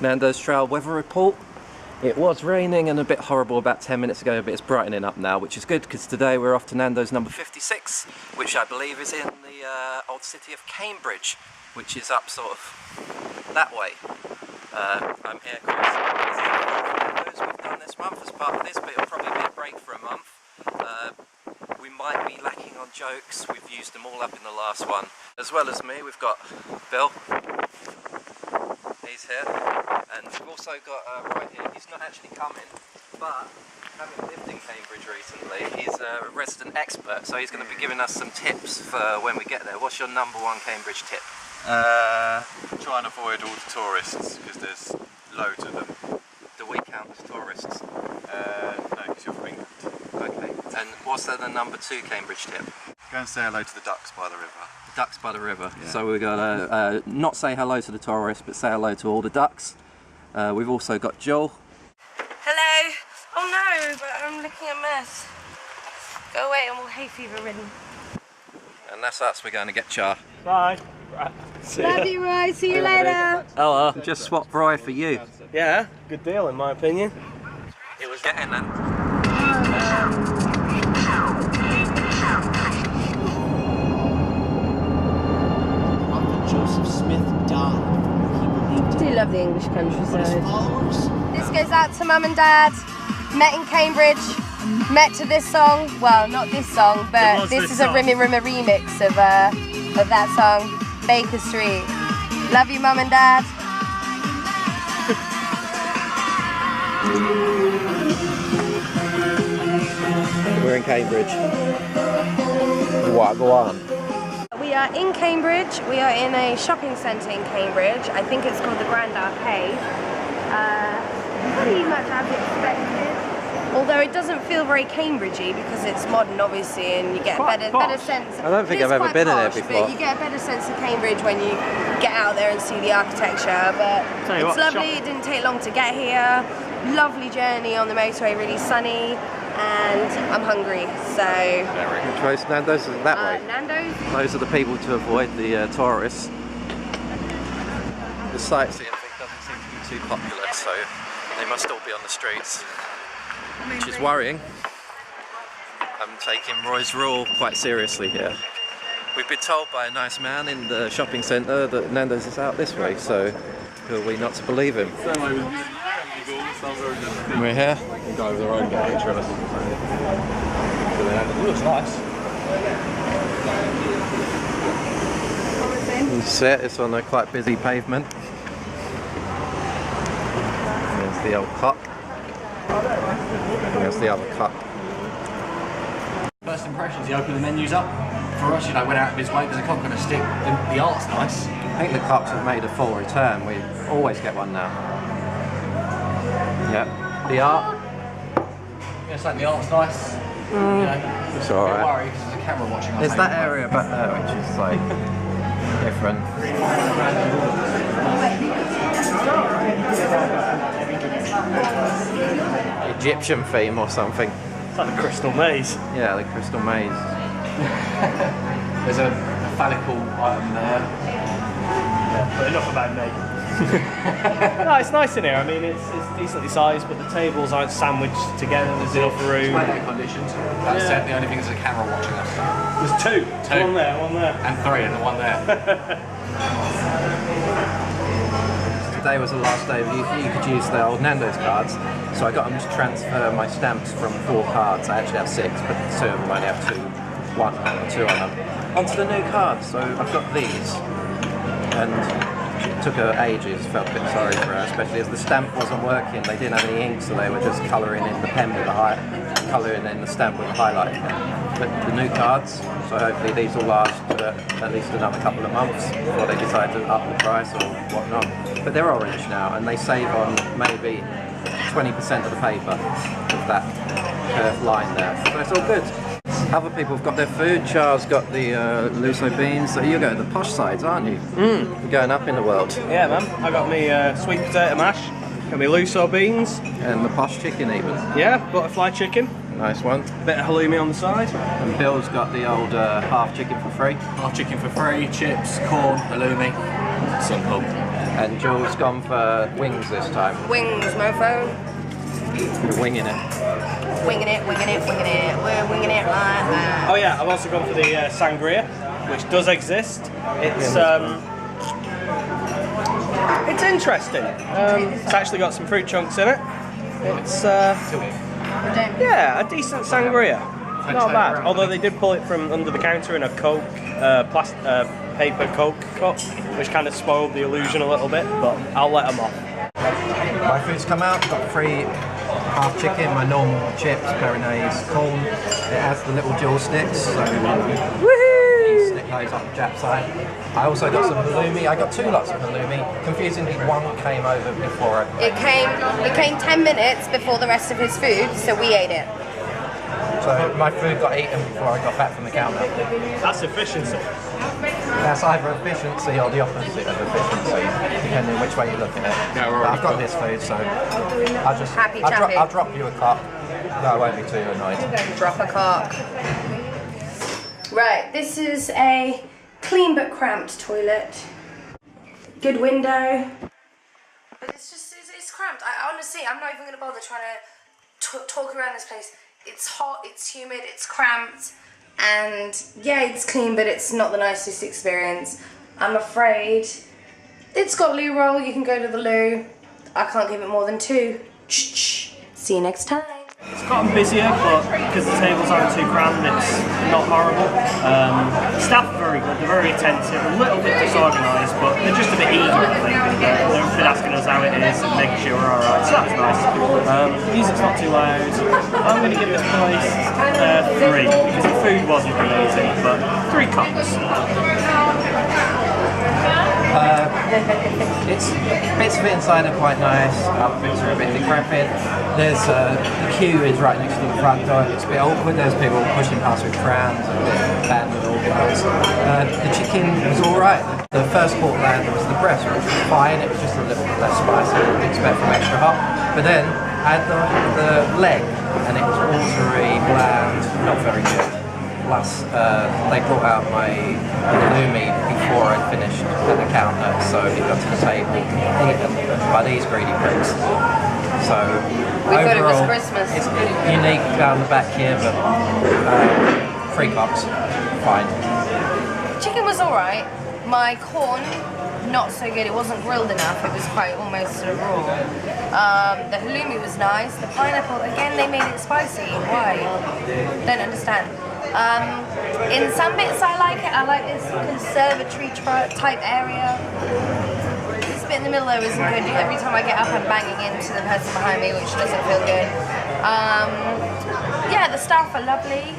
Nando's trail weather report. It was raining and a bit horrible about 10 minutes ago, but it's brightening up now, which is good because today we're off to Nando's number 56, which I believe is in the old city of Cambridge, which is up sort of that way. I'm here because this is the Nando's we've done this month as part of this, but it'll probably be a break for a month. We might be lacking on jokes. We've used them all up in the last one. As well as me, we've got Bill. He's here. And we've also got right here, he's not actually coming, but having lived in Cambridge recently, he's a resident expert, so he's going to be giving us some tips for when we get there. What's your number one Cambridge tip? Try and avoid all the tourists, because there's loads of them. Do we count as tourists? No, because you're from England. Okay. And what's the number two Cambridge tip? Go and say hello to the ducks by the river. The ducks by the river. Yeah. So we've got to not say hello to the tourists, but say hello to all the ducks. We've also got Joel. Hello. Oh no, but I'm looking a mess. Go away, I'm all hay fever ridden. And that's us, we're going to get Char. Bye. Love you, Roy. See you later. Hello. Just swap Roy for you. Yeah, good deal in my opinion. It was getting then. Joseph Smith died. I do love the English countryside. This goes out to Mum and Dad. Met in Cambridge. Met to this song. Well, not this song, but this is a Rimmy Rimmer remix of that song, Baker Street. Love you, Mum and Dad. We're in Cambridge. What, go on. We are in Cambridge. We are in a shopping centre in Cambridge. I think it's called the Grand Arcade. Pretty much as expected. Although it doesn't feel very Cambridgey because it's modern, obviously, and you get a better sense. I don't think I've ever been in there before. But you get a better sense of Cambridge when you get out there and see the architecture. But it's lovely. It didn't take long to get here. Lovely journey on the motorway, really sunny. And I'm hungry, so... Which way's Nando's? Is it that way? Nando's. Those are the people to avoid, the tourists. The sightseeing thing doesn't seem to be too popular, so they must all be on the streets, which is worrying. I'm taking Roy's rule quite seriously here. We've been told by a nice man in the shopping centre that Nando's is out this way, so who are we not to believe him? We're here. You guys are own game, it looks nice. It's set, it's on a quite busy pavement. There's the old cup. There's the other cup. First impressions, he opened the menus up. For us, went out of his way, there's a cock on a stick. The art's nice. I think the cups have made a full return. We always get one now. Yep. The art. Yeah, so the art's nice. It's alright. Don't worry, because there's a camera watching us. There's that area back there which is like different. Egyptian theme or something. It's like the Crystal Maze. Yeah, the Crystal Maze. There's a phallical item there. Yeah, but enough about me. No, it's nice in here. I mean, it's decently sized, but the tables aren't sandwiched together. There's enough room. It's air conditioned. That's it. The only thing is a camera watching us. There's two. One there, one there. And three, and the one there. Today was the last day you could use the old Nando's cards, so I got them to transfer my stamps from 4 cards. I actually have 6, but 2 of them only have 2 on them, onto the new cards. So I've got these, and it took her ages, felt a bit sorry for her, especially as the stamp wasn't working. They didn't have any ink, so they were just colouring in the pen with the colouring in the stamp with the highlighting pen. But the new cards, so hopefully these will last at least another couple of months before they decide to up the price or whatnot. But they're orange now, and they save on maybe 20% of the paper with that curved line there. So it's all good. Other people have got their food. Char's got the Luso beans. So you're going to the posh sides, aren't you? You're going up in the world. Yeah, man. I got me sweet potato mash, got me Luso beans. And the posh chicken even. Yeah, butterfly chicken. Nice one. Bit of halloumi on the side. And Bill's got the old half chicken for free. Half chicken for free, chips, corn, halloumi. Simple. And Jules gone for wings this time. Wings, mofo. We're winging it. Winging it, winging it, winging it. We're winging it like that. Oh yeah, I've also gone for the sangria, which does exist. It's interesting. It's actually got some fruit chunks in it. It's yeah, a decent sangria. Not bad. Although they did pull it from under the counter in a Coke, paper Coke cup, which kind of spoiled the illusion a little bit. But I'll let them off. My food's come out. Got 3 half chicken, my normal chips, béarnaise, corn. It has the little dual sticks, so woohoo! Stick those on the Jap side. I also got some halloumi. I got 2 lots of halloumi. Confusingly, one came over before It came 10 minutes before the rest of his food, so we ate it. So my food got eaten before I got back from the counter. That's efficiency. That's either efficiency or the opposite of efficiency, depending which way you're looking at it. Yeah, but I've got this food, so I'll drop you a cup. No, I won't be too annoyed. Drop a cock. Right, this is a clean but cramped toilet. Good window. But it's cramped. Honestly, I'm not even going to bother trying to talk around this place. It's hot, it's humid, it's cramped, and yeah, it's clean, but it's not the nicest experience. I'm afraid it's got loo roll. You can go to the loo. I can't give it more than 2. See you next time. It's gotten busier, but because the tables aren't too crammed, it's not horrible. Staff are very good, they're very attentive, a little bit disorganised, but they're just a bit eager, I think. They've been asking us how it is and making sure we're alright, so that's nice. Music's not too loud. I'm going to give this place 3, because the food wasn't amazing, but 3 cups. Bits of it inside are quite nice, other bits are a bit decrepit. There's the queue is right next to the front door. It's a bit awkward. There's people pushing past with trams and a bit bad and organised. The chicken was all right. The first port land was the breast, which was fine. It was just a little bit less spicy than you'd expect from extra hot. But then I had the leg, and it was watery, bland, not very good. Plus, they brought out my halloumi before I finished at the counter, so it got to the table eaten by these greedy pricks. So We thought it was overall, Christmas. it's unique down the back here, but 3 cups, fine. Chicken was alright. My corn, not so good. It wasn't grilled enough. It was quite almost sort of raw. The halloumi was nice. The pineapple, again, they made it spicy. Why? Don't understand. In some bits I like it. I like this conservatory type area. This bit in the middle though isn't good. Every time I get up I'm banging into the person behind me, which doesn't feel good. Yeah, the staff are lovely,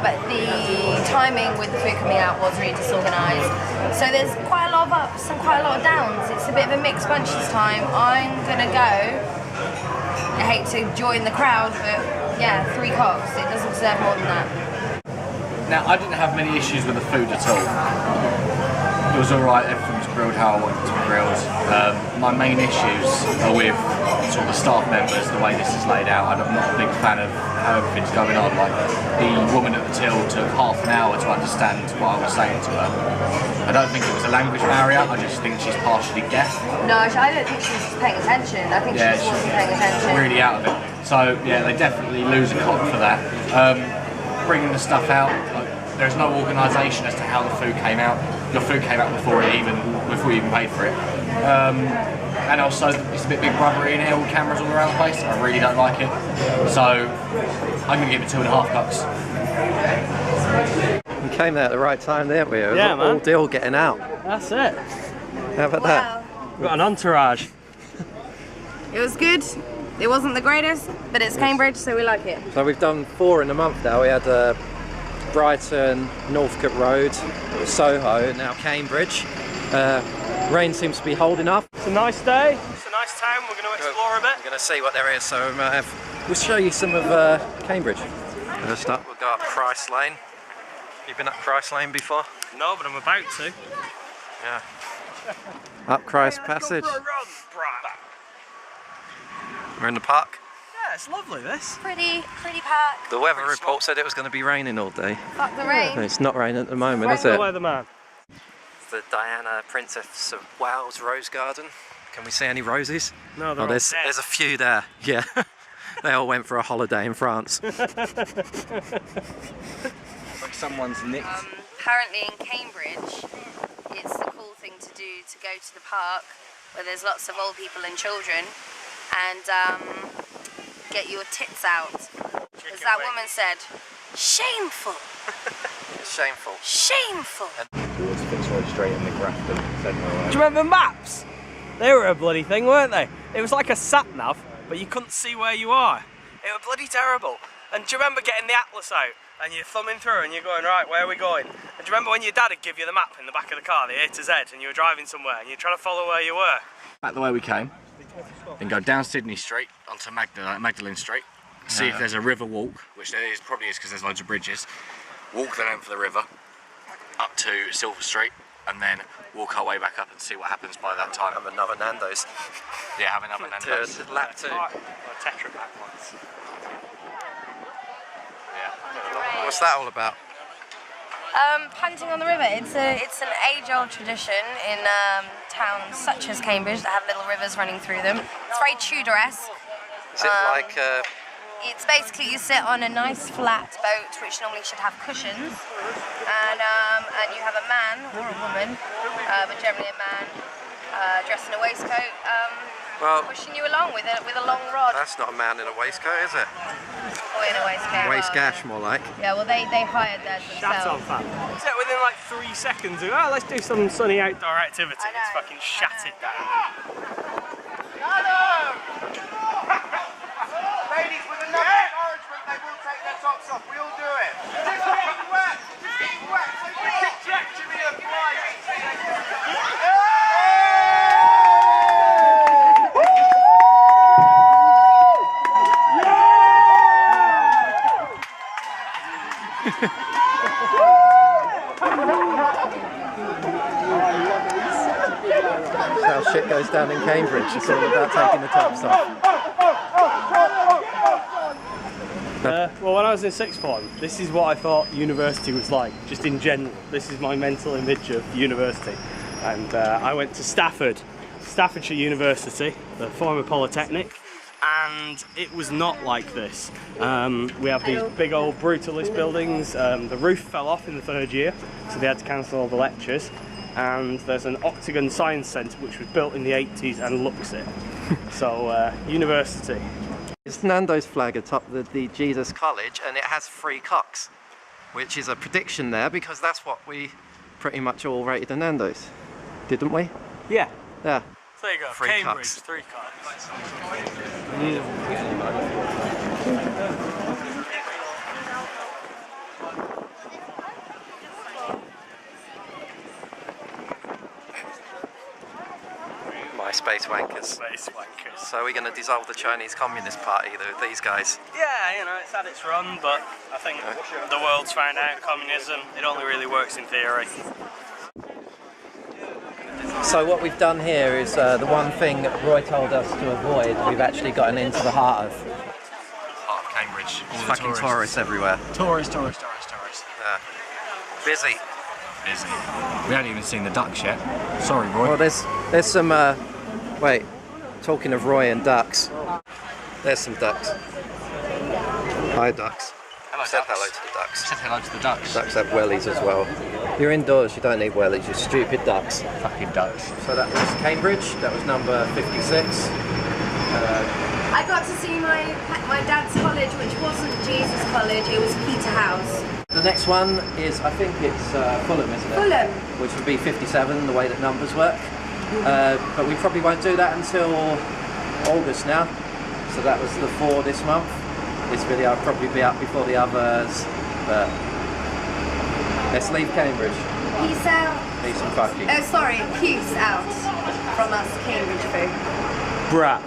but the timing with the food coming out was really disorganised. So there's quite a lot of ups and quite a lot of downs. It's a bit of a mixed bunch this time. I'm gonna go. I hate to join the crowd, but yeah, 3 cocks. It doesn't deserve more than that. Now, I didn't have many issues with the food at all. It was alright, everything was grilled how I wanted it to be grilled. My main issues are with sort of the staff members, the way this is laid out. I'm not a big fan of how everything's going on. Like, the woman at the till took half an hour to understand what I was saying to her. I don't think it was a language barrier, I just think she's partially deaf. No, I don't think she was just paying attention. I think she just wasn't paying attention. Really out of it. So, yeah, they definitely lose a cop for that. Bringing the stuff out, like, there's no organisation as to how the food came out. Your food came out before you even paid for it. And also, it's a bit Big Brother-y in here with cameras all around the place. I really don't like it. So, I'm going to give it 2.5 cups. We came there at the right time, didn't we? It was Yeah, man. all deal getting out. That's it. How about that? We've got an entourage. It was good. It wasn't the greatest, but it's Cambridge, so we like it. So we've done 4 in a month now. We had Brighton, Northcote Road, Soho, now Cambridge. Rain seems to be holding up. It's a nice day. It's a nice town. We're going to explore a bit. We're going to see what there is, so we'll show you some of Cambridge. First up, we'll go up Christ Lane. You been up Christ Lane before? No, but I'm about to. Yeah. Up Christ Passage. We're in the park. Yeah, it's lovely this. Pretty park. The weather report said it was going to be raining all day. Fuck the rain. It's not raining at the moment, is Right it? below the man. It's the Diana, Princess of Wales Rose Garden. Can we see any roses? No, they're all there's a few there. Yeah, they all went for a holiday in France. Like someone's nicked. Apparently in Cambridge, it's the cool thing to do to go to the park where there's lots of old people and children and get your tits out. As that woman said, shameful. Shameful. Shameful. Yours fits right straight in the Grafton centre. Do you remember maps? They were a bloody thing, weren't they? It was like a sat-nav, but you couldn't see where you are. It was bloody terrible. And do you remember getting the atlas out and you're thumbing through and you're going, right, where are we going? And do you remember when your dad would give you the map in the back of the car, the A to Z, and you were driving somewhere and you're trying to follow where you were? Back the way we came, then go down Sydney Street onto Magdalen Street, see if there's a river walk, which there is, probably is because there's loads of bridges. Walk the length of the river up to Silver Street and then walk our way back up and see what happens by that time. Have another Nando's. Yeah, have another Nando's. Lap 2. Or Tetra Pak once. What's that all about? Punting on the river. It's an age-old tradition in towns such as Cambridge that have little rivers running through them. It's very Tudor-esque. Is it like... It's basically you sit on a nice flat boat which normally should have cushions and you have a man or a woman, but generally a man dressed in a waistcoat pushing you along with a long rod. That's not a man in a waistcoat, is it? Or in a waistcoat. Waistgash, more like. Yeah, well they hired theirs Shat on themselves. fam. So within like 3 seconds, oh, let's do some sunny outdoor activity. I know, It's fucking shat it down. Ladies, with enough encouragement, they will take their tops off. We all do it. Just get wet. Just get wet. So you can trajectory of That's how shit goes down in Cambridge. It's all about taking the tops off. Well, when I was in sixth form, this is what I thought university was like, just in general. This is my mental image of university. And I went to Staffordshire University, the former Polytechnic, and it was not like this. We have these big old brutalist buildings. The roof fell off in the 3rd year, so they had to cancel all the lectures. And there's an Octagon Science Centre which was built in the 80s and looks it. So, university. It's Nando's flag atop the Jesus College, and it has 3 cocks, which is a prediction there because that's what we pretty much all rated the Nando's, didn't we? Yeah. Yeah. There you go. 3 Cambridge, cocks. 3 cocks. Space wankers. Space wankers. So we're going to dissolve the Chinese Communist Party, these guys. Yeah, you know, it's had its run, but I think the world's found out communism, it only really works in theory. So what we've done here is the one thing that Roy told us to avoid, we've actually gotten into the heart of. Part of Cambridge. All the Fucking tourists everywhere. Tourists. Yeah. Busy. We haven't even seen the ducks yet. Sorry, Roy. Well, there's some, wait, talking of Roy and ducks, there's some ducks. Hi ducks. Hello, Said ducks. hello to the ducks. Said hello to the ducks. Ducks have wellies as well. You're indoors, you don't need wellies, you stupid ducks. Fucking ducks. So that was Cambridge, that was number 56. I got to see my dad's college, which wasn't Jesus College, it was Peterhouse. The next one is, I think it's Fulham, isn't it? Fulham. Which would be 57, the way that numbers work. But we probably won't do that until August now. So that was the 4 this month. This video will probably be up before the others, but let's leave Cambridge. Peace out. Peace and fuck you. Oh, sorry, peace out from us Cambridge folk. Brat.